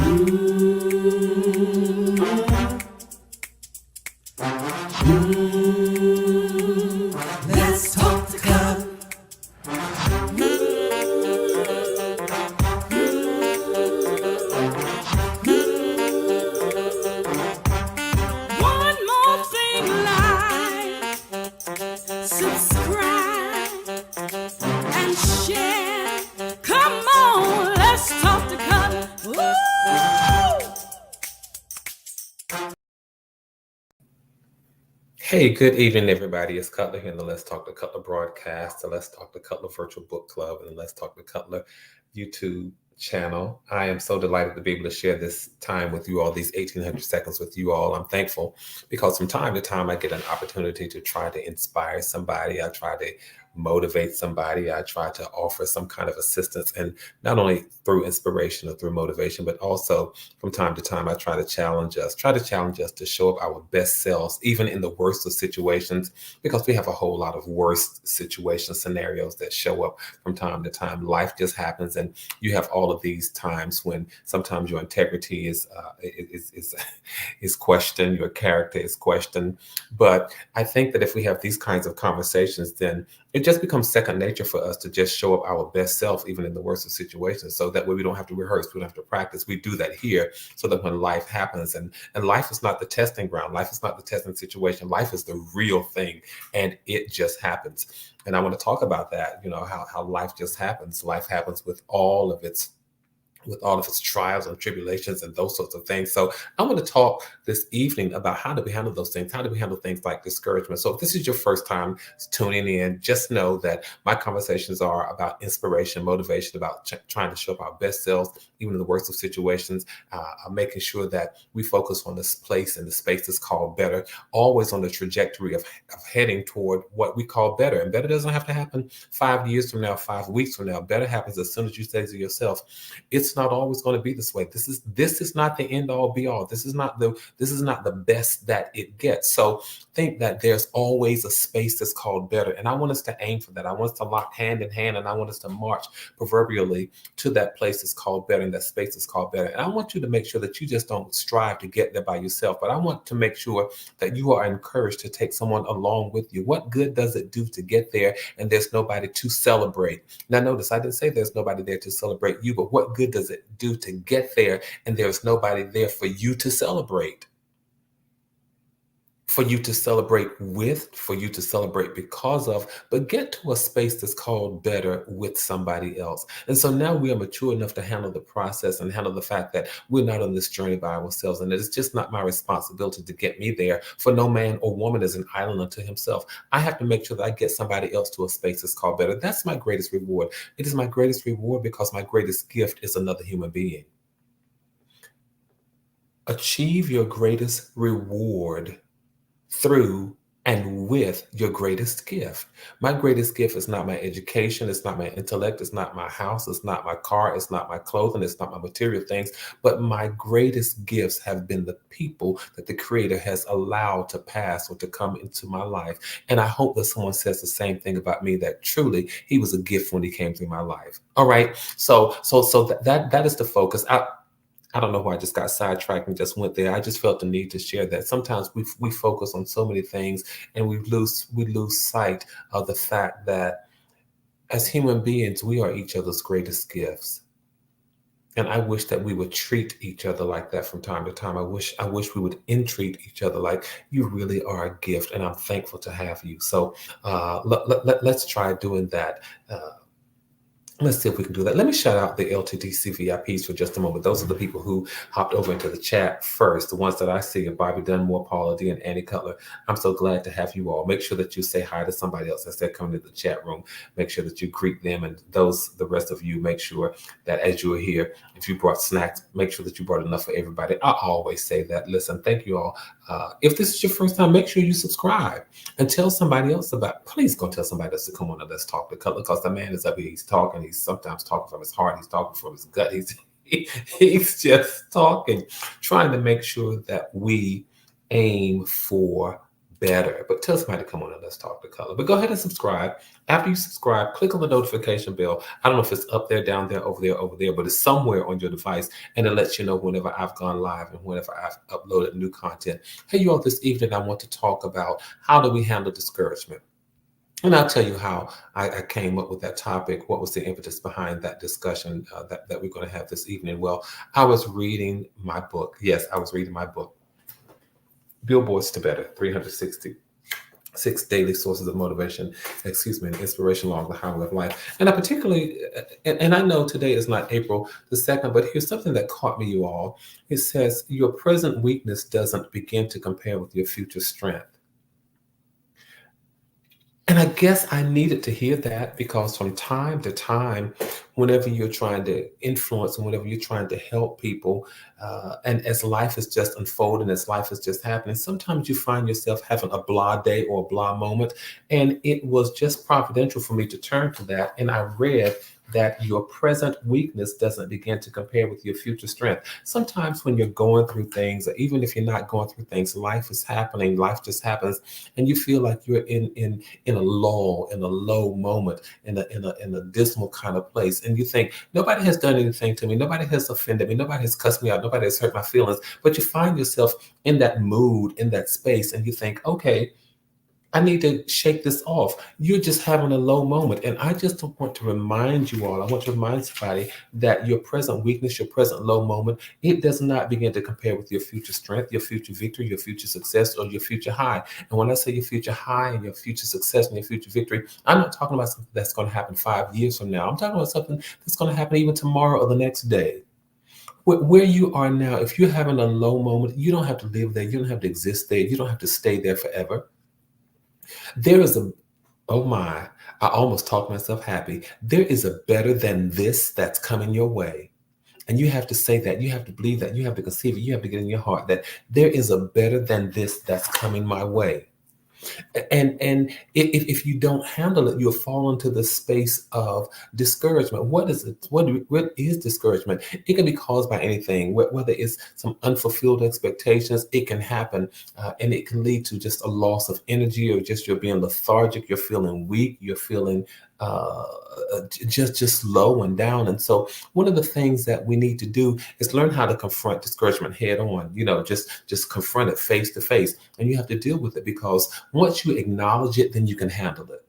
Let's talk to God. One more thing, like, subscribe, and share. Come on, let's talk to God. Woo! Hey, good evening, everybody. It's Cutler here in the Let's Talk to Cutler broadcast, the Let's Talk to Cutler virtual book club, and the Let's Talk to Cutler YouTube channel. I am so delighted to be able to share this time with you all, these 1800 seconds with you all. I'm thankful because from time to time I get an opportunity to try to inspire somebody. I try to motivate somebody. I try to offer some kind of assistance, and not only through inspiration or through motivation, but also from time to time I try to challenge us to show up our best selves, even in the worst of situations, because we have a whole lot of worst situation scenarios that show up from time to time. Life just happens, and you have all of these times when sometimes your integrity is questioned, your character is questioned. But I think that if we have these kinds of conversations, then it just becomes second nature for us to just show up our best self, even in the worst of situations. So that way we don't have to rehearse, we don't have to practice. We do that here so that when life happens, and life is not the testing ground, life is not the testing situation, life is the real thing, and it just happens. And I want to talk about that, how life just happens. Life happens with all of its trials and tribulations and those sorts of things. So I want to talk this evening about how do we handle those things? How do we handle things like discouragement? So if this is your first time tuning in, just know that my conversations are about inspiration, motivation, about trying to show up our best selves, even in the worst of situations, making sure that we focus on this place and the space that's called better, always on the trajectory of heading toward what we call better. And better doesn't have to happen 5 years from now, 5 weeks from now. Better happens as soon as you say to yourself, it's not always going to be this way. This is not the end all be all. This is not the best that it gets. So think that there's always a space that's called better. And I want us to aim for that. I want us to lock hand in hand, and I want us to march proverbially to that place that's called better, and that space is called better. And I want you to make sure that you just don't strive to get there by yourself, but I want to make sure that you are encouraged to take someone along with you. What good does it do to get there and there's nobody to celebrate? Now notice, I didn't say there's nobody there to celebrate you, but what good does it do to get there and there's nobody there for you to celebrate? For you to celebrate with, for you to celebrate because of, but get to a space that's called better with somebody else. And so now we are mature enough to handle the process and handle the fact that we're not on this journey by ourselves. And it's just not my responsibility to get me there, for no man or woman is an island unto himself. I have to make sure that I get somebody else to a space that's called better. That's my greatest reward. It is my greatest reward because my greatest gift is another human being. Achieve your greatest reward through and with your greatest gift. My greatest gift is not my education, it's not my intellect, it's not my house, it's not my car, it's not my clothing, it's not my material things, but my greatest gifts have been the people that the Creator has allowed to pass or to come into my life. And I hope that someone says the same thing about me, that truly He was a gift when He came through my life. All right. So that is the focus. I don't know why I just got sidetracked and just went there. I just felt the need to share that. Sometimes we focus on so many things and we lose sight of the fact that as human beings, we are each other's greatest gifts. And I wish that we would treat each other like that from time to time. I wish we would entreat each other like you really are a gift, and I'm thankful to have you. So let's try doing that. Let's see if we can do that. Let me shout out the LTTC VIPs for just a moment. Those are the people who hopped over into the chat first. The ones that I see are Bobby Dunmore, Paula D, and Annie Cutler. I'm so glad to have you all. Make sure that you say hi to somebody else as they're coming to the chat room. Make sure that you greet them, and the rest of you, make sure that as you are here, if you brought snacks, make sure that you brought enough for everybody. I always say that. Listen, thank you all. If this is your first time, make sure you subscribe and tell somebody else about. Please go tell somebody else to come on and let's talk to Cutler, because the man is up here. He's talking. He's sometimes talking from his heart. He's talking from his gut. He's just talking, trying to make sure that we aim for better. But tell somebody to come on and let's talk the color. But go ahead and subscribe. After you subscribe, click on the notification bell. I don't know if it's up there, down there, over there, but it's somewhere on your device. And it lets you know whenever I've gone live and whenever I've uploaded new content. Hey, you all, this evening I want to talk about how do we handle discouragement. And I'll tell you how I came up with that topic. What was the impetus behind that discussion that we're going to have this evening? Well, I was reading my book. Yes, I was reading my book, Billboards to Better, 366 daily sources of motivation, and inspiration along the highway of life. And I particularly, and I know today is not April the 2nd, but here's something that caught me, you all. It says, your present weakness doesn't begin to compare with your future strength. And I guess I needed to hear that because from time to time, whenever you're trying to influence and whenever you're trying to help people, and as life is just unfolding, as life is just happening, sometimes you find yourself having a blah day or a blah moment. And it was just providential for me to turn to that. And I read that your present weakness doesn't begin to compare with your future strength. Sometimes when you're going through things, or even if you're not going through things, life is happening, life just happens, and you feel like you're in a lull, in a low moment, in a dismal kind of place. And you think, nobody has done anything to me, nobody has offended me, nobody has cussed me out, nobody has hurt my feelings. But you find yourself in that mood, in that space, and you think, okay, I need to shake this off. You're just having a low moment. And I just want to remind you all, I want to remind somebody that your present weakness, your present low moment, it does not begin to compare with your future strength, your future victory, your future success, or your future high. And when I say your future high and your future success and your future victory, I'm not talking about something that's going to happen 5 years from now. I'm talking about something that's going to happen even tomorrow or the next day. Where you are now, if you're having a low moment, you don't have to live there. You don't have to exist there. You don't have to stay there forever. There is oh my, I almost talked myself happy. There is a better than this that's coming your way. And you have to say that, you have to believe that, you have to conceive it, you have to get in your heart that there is a better than this that's coming my way. And if you don't handle it, you'll fall into the space of discouragement. What is it? What is discouragement? It can be caused by anything, whether it's some unfulfilled expectations. It can happen, and it can lead to just a loss of energy, or just you're being lethargic, you're feeling weak, you're feeling just low and down. And so one of the things that we need to do is learn how to confront discouragement head on, just confront it face to face. And you have to deal with it, because once you acknowledge it, then you can handle it.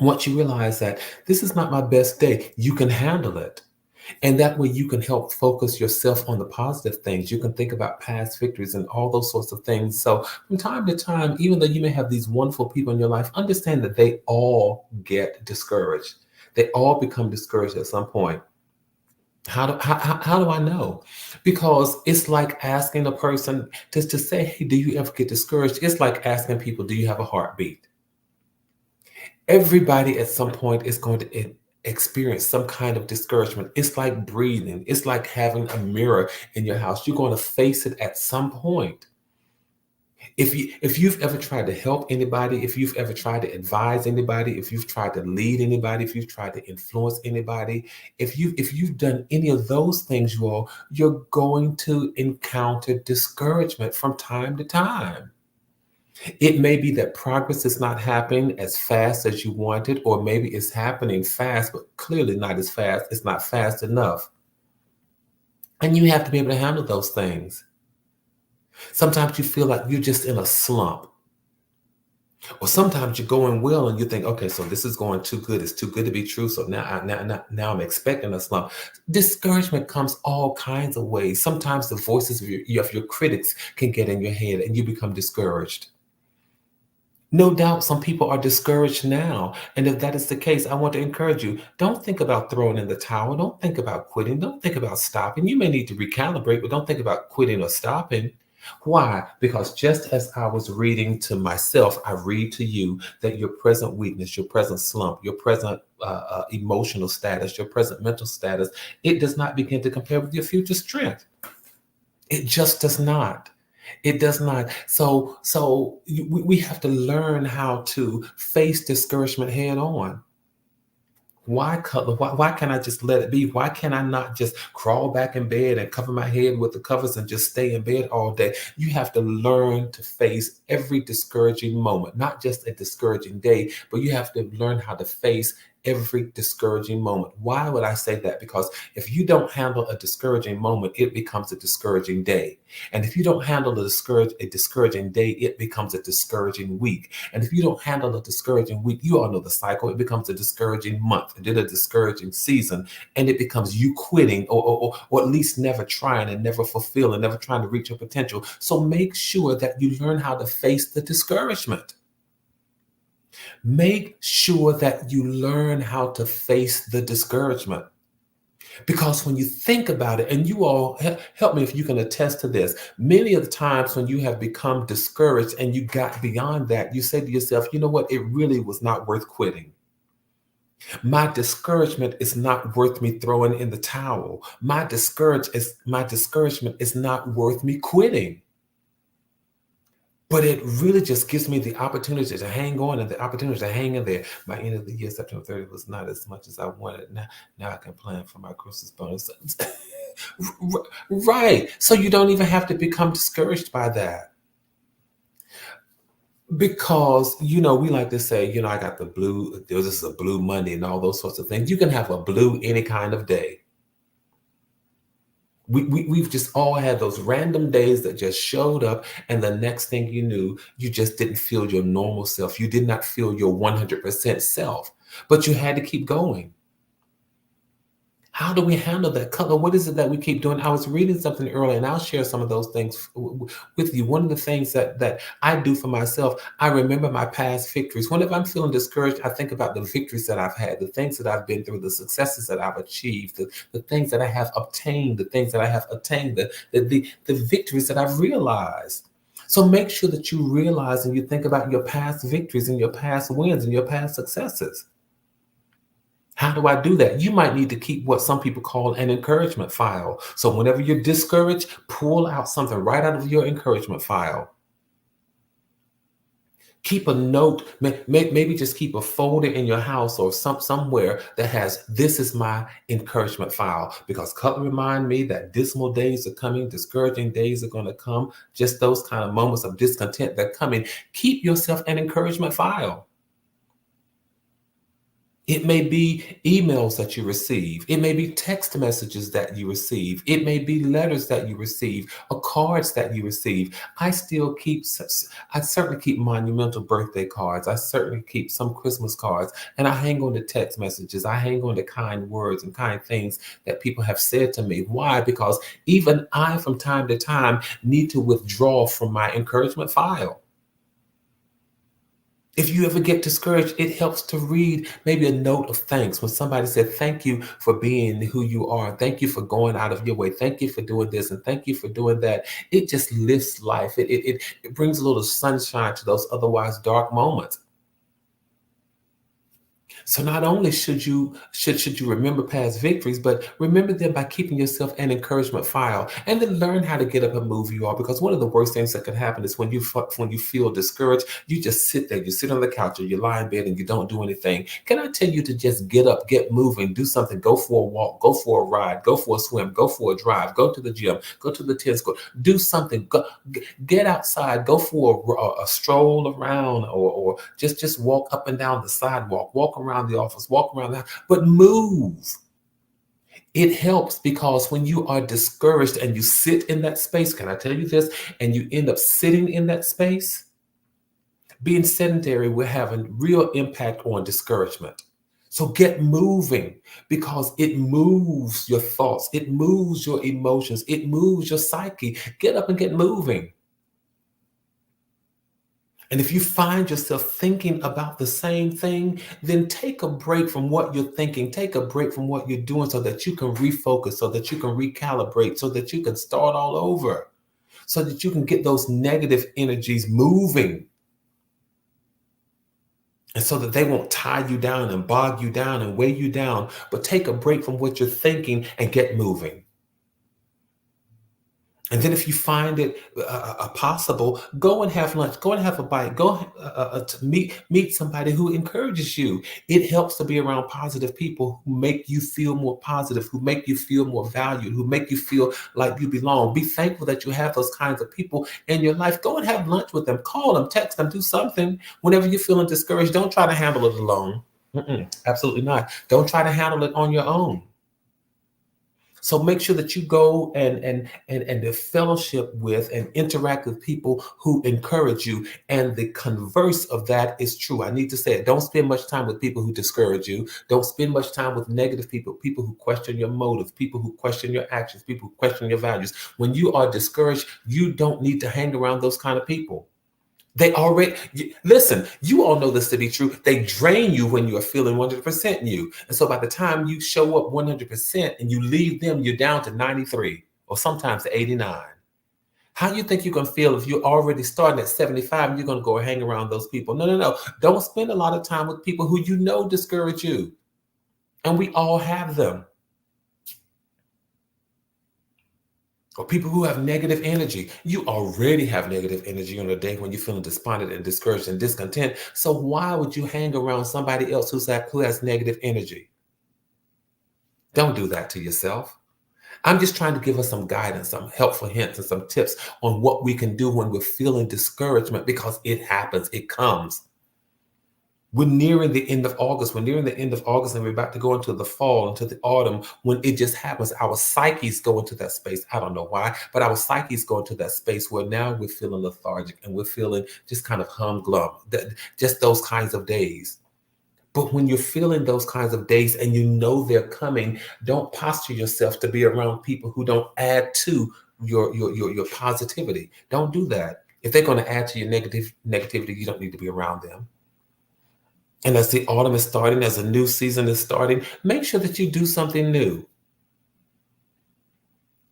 Once you realize that this is not my best day, you can handle it. And that way you can help focus yourself on the positive things. You can think about past victories and all those sorts of things. So from time to time, even though you may have these wonderful people in your life, understand that they all get discouraged. They all become discouraged at some point. How do I know? Because it's like asking a person just to say, hey, do you ever get discouraged? It's like asking people, do you have a heartbeat? Everybody at some point is going to experience some kind of discouragement. It's like breathing. It's like having a mirror in your house. You're going to face it at some point. If you've ever tried to help anybody, if you've ever tried to advise anybody, if you've tried to lead anybody, if you've tried to influence anybody, if you've done any of those things, you're going to encounter discouragement from time to time. It may be that progress is not happening as fast as you wanted, or maybe it's happening fast, but clearly not as fast. It's not fast enough. And you have to be able to handle those things. Sometimes you feel like you're just in a slump. Or sometimes you're going well and you think, okay, so this is going too good. It's too good to be true. So now I'm expecting a slump. Discouragement comes all kinds of ways. Sometimes the voices of your critics can get in your head and you become discouraged. No doubt some people are discouraged now. And if that is the case, I want to encourage you. Don't think about throwing in the towel. Don't think about quitting. Don't think about stopping. You may need to recalibrate, but don't think about quitting or stopping. Why? Because just as I was reading to myself, I read to you that your present weakness, your present slump, your present emotional status, your present mental status, it does not begin to compare with your future strength. It just does not. It does not. So we have to learn how to face discouragement head on. Why Cutler? Why can't I just let it be? Why can I not just crawl back in bed and cover my head with the covers and just stay in bed all day? You have to learn to face every discouraging moment, not just a discouraging day, but you have to learn how to face every discouraging moment. Why would I say that? Because if you don't handle a discouraging moment, it becomes a discouraging day. And if you don't handle a discouraging day, it becomes a discouraging week. And if you don't handle a discouraging week, you all know the cycle. It becomes a discouraging month, and then a discouraging season, and it becomes you quitting or at least never trying and never fulfilling, never trying to reach your potential. So make sure that you learn how to face the discouragement. Make sure that you learn how to face the discouragement. Because when you think about it, and you all help me if you can attest to this, many of the times when you have become discouraged and you got beyond that, you say to yourself, you know what, it really was not worth quitting. My discouragement is not worth me throwing in the towel. My discouragement is not worth me quitting. But it really just gives me the opportunity to hang on and the opportunity to hang in there. By end of the year, September 30th was not as much as I wanted. Now I can plan for my Christmas bonus. Right. So you don't even have to become discouraged by that. Because, we like to say, I got the blue, this is a blue Monday and all those sorts of things. You can have a blue any kind of day. We've just all had those random days that just showed up, and the next thing you knew, you just didn't feel your normal self. You did not feel your 100% self, but you had to keep going. How do we handle that color? What is it that we keep doing? I was reading something earlier, and I'll share some of those things with you. One of the things that I do for myself, I remember my past victories. Whenever I'm feeling discouraged, I think about the victories that I've had, the things that I've been through, the successes that I've achieved, the things that I have obtained, the things that I have attained, the victories that I've realized. So make sure that you realize and you think about your past victories and your past wins and your past successes. How do I do that? You might need to keep what some people call an encouragement file. So whenever you're discouraged, pull out something right out of your encouragement file. Keep a note, maybe just keep a folder in your house or somewhere that has, this is my encouragement file. Because remind me that dismal days are coming, discouraging days are going to come, just those kind of moments of discontent that come in. Keep yourself an encouragement file. It may be emails that you receive. It may be text messages that you receive. It may be letters that you receive or cards that you receive. I certainly keep monumental birthday cards. I certainly keep some Christmas cards, and I hang on to text messages. I hang on to kind words and kind things that people have said to me. Why? Because even I, from time to time, need to withdraw from my encouragement file. If you ever get discouraged, it helps to read maybe a note of thanks when somebody said, thank you for being who you are. Thank you for going out of your way. Thank you for doing this. And thank you for doing that. It just lifts life. It brings a little sunshine to those otherwise dark moments. So not only should you remember past victories, but remember them by keeping yourself an encouragement file, and then learn how to get up and move you are. Because one of the worst things that can happen is when you feel discouraged, you just sit there, you sit on the couch or you lie in bed and you don't do anything. Can I tell you to just get up, get moving, do something, go for a walk, go for a ride, go for a swim, go for a drive, go to the gym, go to the tennis court, do something, get outside, go for a stroll around, or just walk up and down the sidewalk, walk around the office, walk around the house, but move. It helps, because when you are discouraged and you sit in that space, can I tell you this, and you end up sitting in that space, being sedentary will have a real impact on discouragement. So get moving, because it moves your thoughts, it moves your emotions, it moves your psyche. Get up and get moving. And if you find yourself thinking about the same thing, then take a break from what you're thinking. Take a break from what you're doing so that you can refocus, so that you can recalibrate, so that you can start all over, so that you can get those negative energies moving. And so that they won't tie you down and bog you down and weigh you down, but take a break from what you're thinking and get moving. And then if you find it possible, go and have lunch, go and have a bite, go to meet somebody who encourages you. It helps to be around positive people who make you feel more positive, who make you feel more valued, who make you feel like you belong. Be thankful that you have those kinds of people in your life. Go and have lunch with them, call them, text them, do something. Whenever you're feeling discouraged, don't try to handle it alone. Absolutely not. Don't try to handle it on your own. So make sure that you go and fellowship with and interact with people who encourage you. And the converse of that is true. I need to say it. Don't spend much time with people who discourage you. Don't spend much time with negative people, people who question your motives, people who question your actions, people who question your values. When you are discouraged, you don't need to hang around those kind of people. They already, listen, you all know this to be true. They drain you when you are feeling 100% you. And so by the time you show up 100% and you leave them, you're down to 93 or sometimes to 89. How do you think you're going to feel if you're already starting at 75 and you're going to go and hang around those people? No, no, no. Don't spend a lot of time with people who you know discourage you. And we all have them. Or people who have negative energy. You already have negative energy on a day when you're feeling despondent and discouraged and discontent. So why would you hang around somebody else who has negative energy? Don't do that to yourself. I'm just trying to give us some guidance, some helpful hints, and some tips on what we can do when we're feeling discouragement, because it happens, it comes. We're nearing the end of August. We're nearing the end of August and we're about to go into the fall, into the autumn, when it just happens. Our psyches go into that space. I don't know why, but our psyches go into that space where now we're feeling lethargic and we're feeling just kind of humglum, just those kinds of days. But when you're feeling those kinds of days and you know they're coming, don't posture yourself to be around people who don't add to your positivity. Don't do that. If they're going to add to your negativity, you don't need to be around them. And as the autumn is starting, as a new season is starting, make sure that you do something new.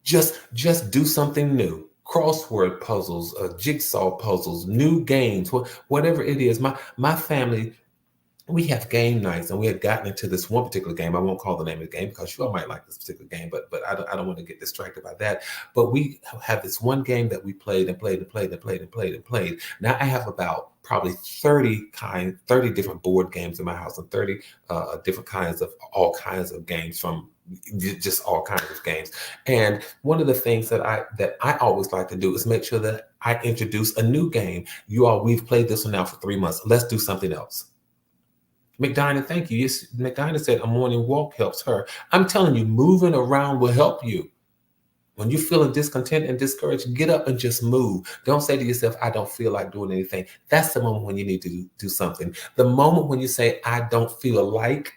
Just do something new. Crossword puzzles, jigsaw puzzles, new games, whatever it is. My family, we have game nights, and we had gotten into this one particular game. I won't call the name of the game because you all might like this particular game, but I don't want to get distracted by that. But we have this one game that we played and played and played and played and played and played. Now I have about probably 30 different board games in my house, and 30 different kinds of all kinds of games, from just all kinds of games. And one of the things that I always like to do is make sure that I introduce a new game. You all, we've played this one now for 3 months. Let's do something else. McDina, thank you. Yes, McDina said a morning walk helps her. I'm telling you, moving around will help you. When you're feeling discontent and discouraged, get up and just move. Don't say to yourself, I don't feel like doing anything. That's the moment when you need to do something. The moment when you say, I don't feel like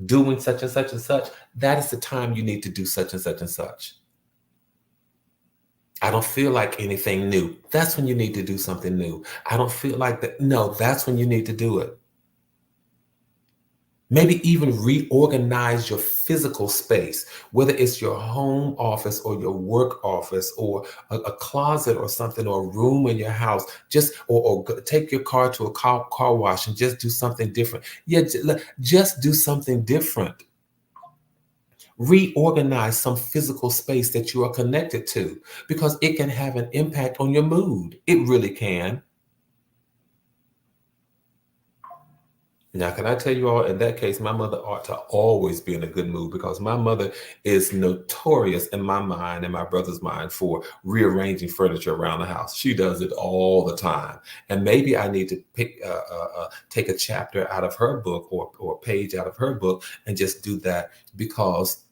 doing such and such and such, that is the time you need to do such and such and such. I don't feel like anything new. That's when you need to do something new. I don't feel like that. No, that's when you need to do it. Maybe even reorganize your physical space, whether it's your home office or your work office or a closet or something, or a room in your house. Just or take your car to a car wash and just do something different. Yeah, just do something different. Reorganize some physical space that you are connected to, because it can have an impact on your mood. It really can. Now, can I tell you all, in that case, my mother ought to always be in a good mood, because my mother is notorious in my mind and my brother's mind for rearranging furniture around the house. She does it all the time. And maybe I need to take a chapter out of her book or a page out of her book and just do that, because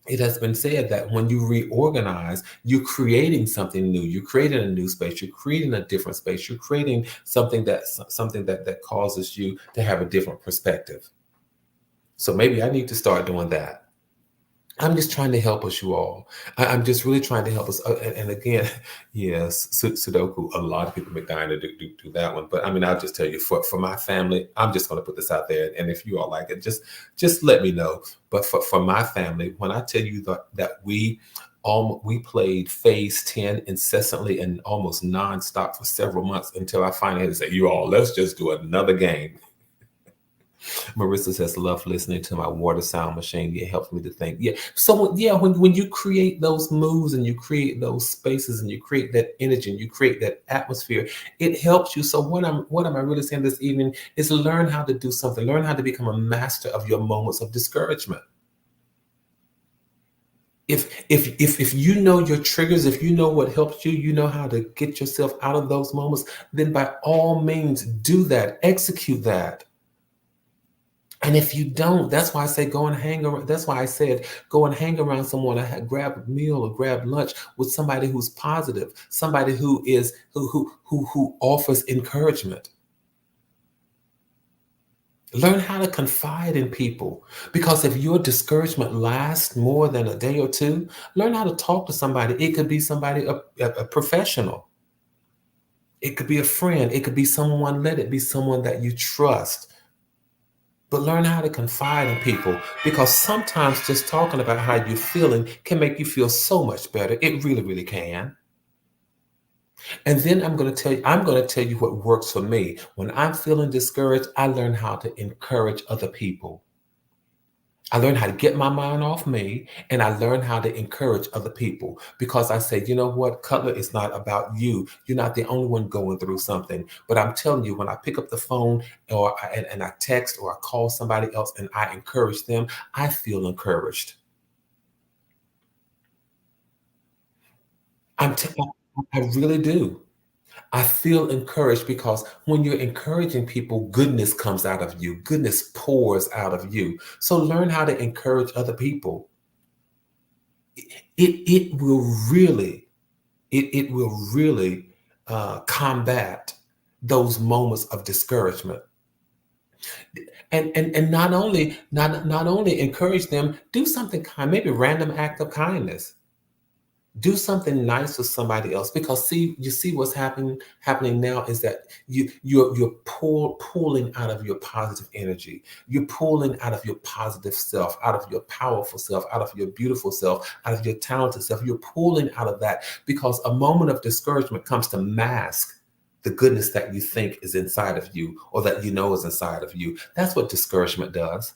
it has been said that when you reorganize, you're creating something new. You're creating a new space. You're creating a different space. You're creating something that causes you to have a different perspective. So maybe I need to start doing that. I'm just trying to help us, you all. I'm just really trying to help us. And again, yes, Sudoku, a lot of people make dying to do that one. But I mean, I'll just tell you, for my family, I'm just going to put this out there. And if you all like it, just let me know. But for my family, when I tell you that we played Phase 10 incessantly and almost nonstop for several months, until I finally had to say, you all, let's just do another game. Marissa says, love listening to my water sound machine. It helps me to think. Yeah. So yeah, when you create those moves and you create those spaces and you create that energy and you create that atmosphere, it helps you. So what am I really saying this evening is learn how to do something. Learn how to become a master of your moments of discouragement. If you know your triggers, if you know what helps you, you know how to get yourself out of those moments, then by all means do that, execute that. And if you don't, that's why I say go and hang around. That's why I said go and hang around someone, grab a meal or grab lunch with somebody who's positive, somebody who offers encouragement. Learn how to confide in people, because if your discouragement lasts more than a day or two, learn how to talk to somebody. It could be somebody, a professional. It could be a friend. It could be someone. Let it be someone that you trust. But learn how to confide in people, because sometimes just talking about how you're feeling can make you feel so much better. It really, really can. And then I'm going to tell you what works for me. When I'm feeling discouraged, I learn how to encourage other people. I learned how to get my mind off me, and I learned how to encourage other people, because I say, you know what, Cutler, it's not about you. You're not the only one going through something. But I'm telling you, when I pick up the phone and I text or I call somebody else and I encourage them, I feel encouraged. I really do. I feel encouraged, because when you're encouraging people, goodness comes out of you. Goodness pours out of you. So learn how to encourage other people. It will really it will really combat those moments of discouragement. And not only encourage them, do something kind, maybe random act of kindness. Do something nice for somebody else, because you see what's happening now is that you're pulling out of your positive energy. You're pulling out of your positive self, out of your powerful self, out of your beautiful self, out of your talented self. You're pulling out of that, because a moment of discouragement comes to mask the goodness that you think is inside of you, or that you know is inside of you. That's what discouragement does.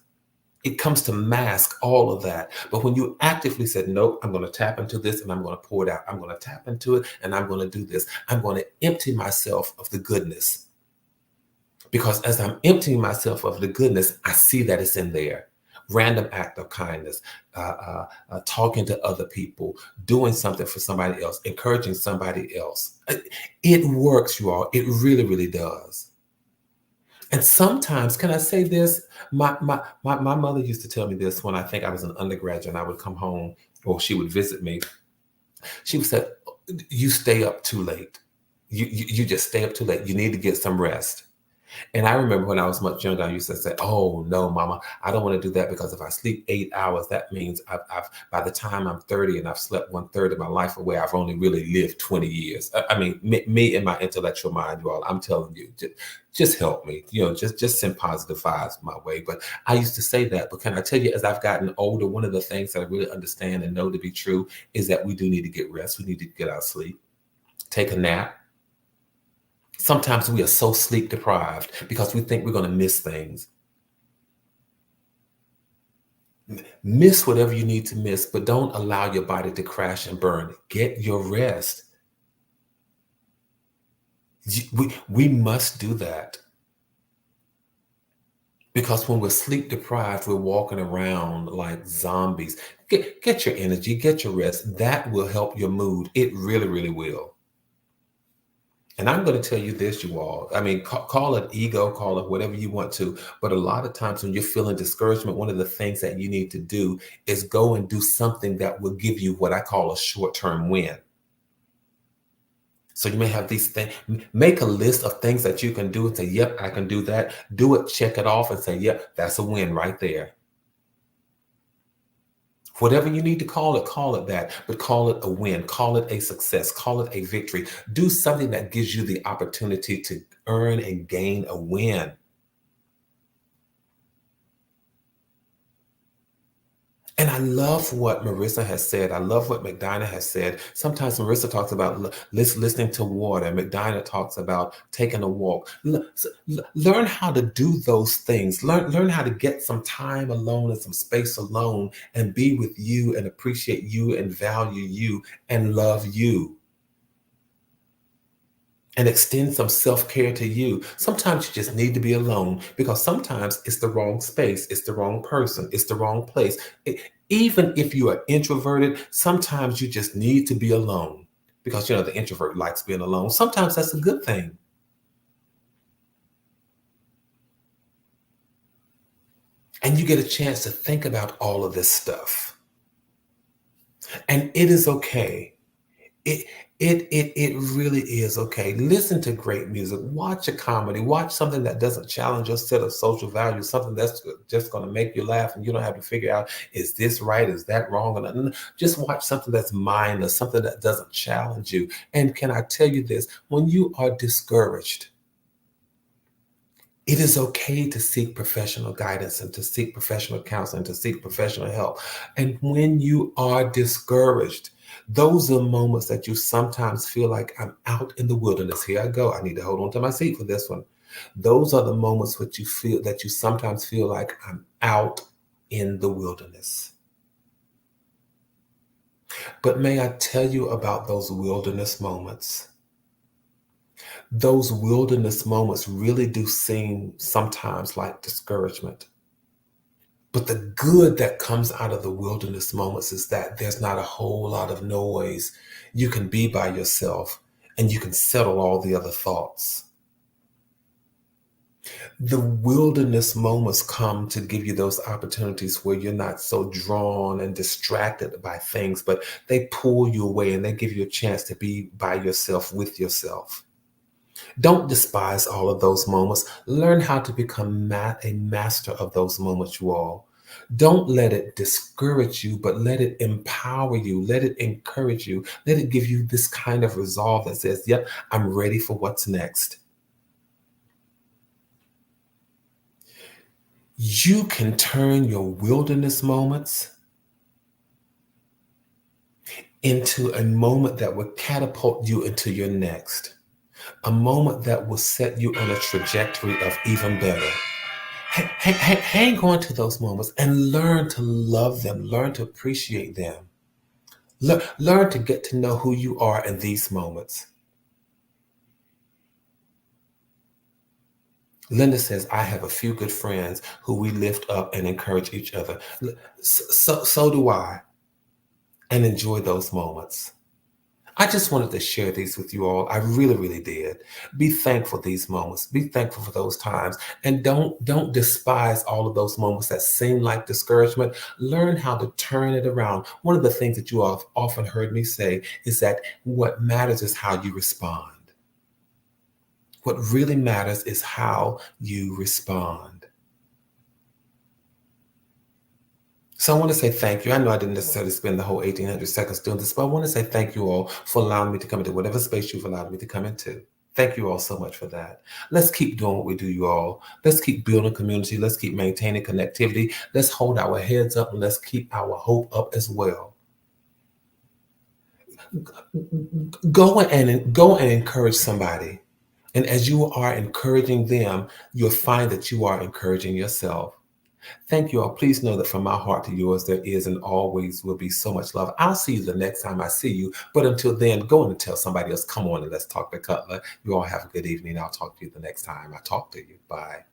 It comes to mask all of that. But when you actively said, nope, I'm going to tap into this and I'm going to pour it out. I'm going to tap into it and I'm going to do this. I'm going to empty myself of the goodness. Because as I'm emptying myself of the goodness, I see that it's in there. Random act of kindness, talking to other people, doing something for somebody else, encouraging somebody else. It works, you all. It really, really does. And sometimes, can I say this? My mother used to tell me this when I think I was an undergraduate and I would come home, or she would visit me. She would say, you stay up too late. You just stay up too late. You need to get some rest. And I remember when I was much younger, I used to say, "Oh no, Mama, I don't want to do that, because if I sleep 8 hours, that means I've by the time I'm 30 and I've slept 1/3 of my life away, I've only really lived 20 years." I mean, me and my intellectual mind, you all. I'm telling you, just help me, just send positive vibes my way. But I used to say that. But can I tell you, as I've gotten older, one of the things that I really understand and know to be true is that we do need to get rest. We need to get our sleep, take a nap. Sometimes we are so sleep deprived because we think we're going to miss things. Miss whatever you need to miss, but don't allow your body to crash and burn. Get your rest. We must do that, because when we're sleep deprived, we're walking around like zombies. Get your energy, get your rest. That will help your mood. It really, really will. And I'm going to tell you this, you all. I mean, call it ego, call it whatever you want to. But a lot of times when you're feeling discouragement, one of the things that you need to do is go and do something that will give you what I call a short-term win. So you may have these things, make a list of things that you can do and say, yep, I can do that. Do it, check it off and say, yep, that's a win right there. Whatever you need to call it that, but call it a win, call it a success, call it a victory. Do something that gives you the opportunity to earn and gain a win. And I love what Marissa has said. I love what McDina has said. Sometimes Marissa talks about listening to water. McDina talks about taking a walk. Learn how to do those things. Learn how to get some time alone and some space alone and be with you and appreciate you and value you and love you. And extend some self-care to you. Sometimes you just need to be alone because sometimes it's the wrong space, it's the wrong person, it's the wrong place. Even if you are introverted, sometimes you just need to be alone because the introvert likes being alone. Sometimes that's a good thing. And you get a chance to think about all of this stuff. And it is okay. It it really is okay. Listen to great music. Watch a comedy. Watch something that doesn't challenge your set of social values. Something that's just going to make you laugh, and you don't have to figure out is this right, is that wrong, and just watch something that's mindless, something that doesn't challenge you. And can I tell you this? When you are discouraged, it is okay to seek professional guidance and to seek professional counseling, to seek professional help. And when you are discouraged, those are moments that you sometimes feel like I'm out in the wilderness. Here I go. I need to hold on to my seat for this one. Those are the moments that you sometimes feel like I'm out in the wilderness. But may I tell you about those wilderness moments? Those wilderness moments really do seem sometimes like discouragement. But the good that comes out of the wilderness moments is that there's not a whole lot of noise. You can be by yourself and you can settle all the other thoughts. The wilderness moments come to give you those opportunities where you're not so drawn and distracted by things, but they pull you away and they give you a chance to be by yourself with yourself. Don't despise all of those moments. Learn how to become a master of those moments, you all. Don't let it discourage you, but let it empower you. Let it encourage you. Let it give you this kind of resolve that says, yep, I'm ready for what's next. You can turn your wilderness moments into a moment that will catapult you into your next. A moment that will set you on a trajectory of even better. Hang on to those moments and learn to love them. Learn to appreciate them. Learn to get to know who you are in these moments. Linda says, I have a few good friends who we lift up and encourage each other. So do I. And enjoy those moments. I just wanted to share these with you all. I really, really did. Be thankful for these moments. Be thankful for those times. And don't despise all of those moments that seem like discouragement. Learn how to turn it around. One of the things that you all have often heard me say is that what matters is how you respond. What really matters is how you respond. So I want to say thank you. I know I didn't necessarily spend the whole 1,800 seconds doing this, but I want to say thank you all for allowing me to come into whatever space you've allowed me to come into. Thank you all so much for that. Let's keep doing what we do, you all. Let's keep building community. Let's keep maintaining connectivity. Let's hold our heads up and let's keep our hope up as well. Go and encourage somebody. And as you are encouraging them, you'll find that you are encouraging yourself. Thank you all. Please know that from my heart to yours, there is and always will be so much love. I'll see you the next time I see you. But until then, go on and tell somebody else, come on and let's talk to Cutler. You all have a good evening. I'll talk to you the next time I talk to you. Bye.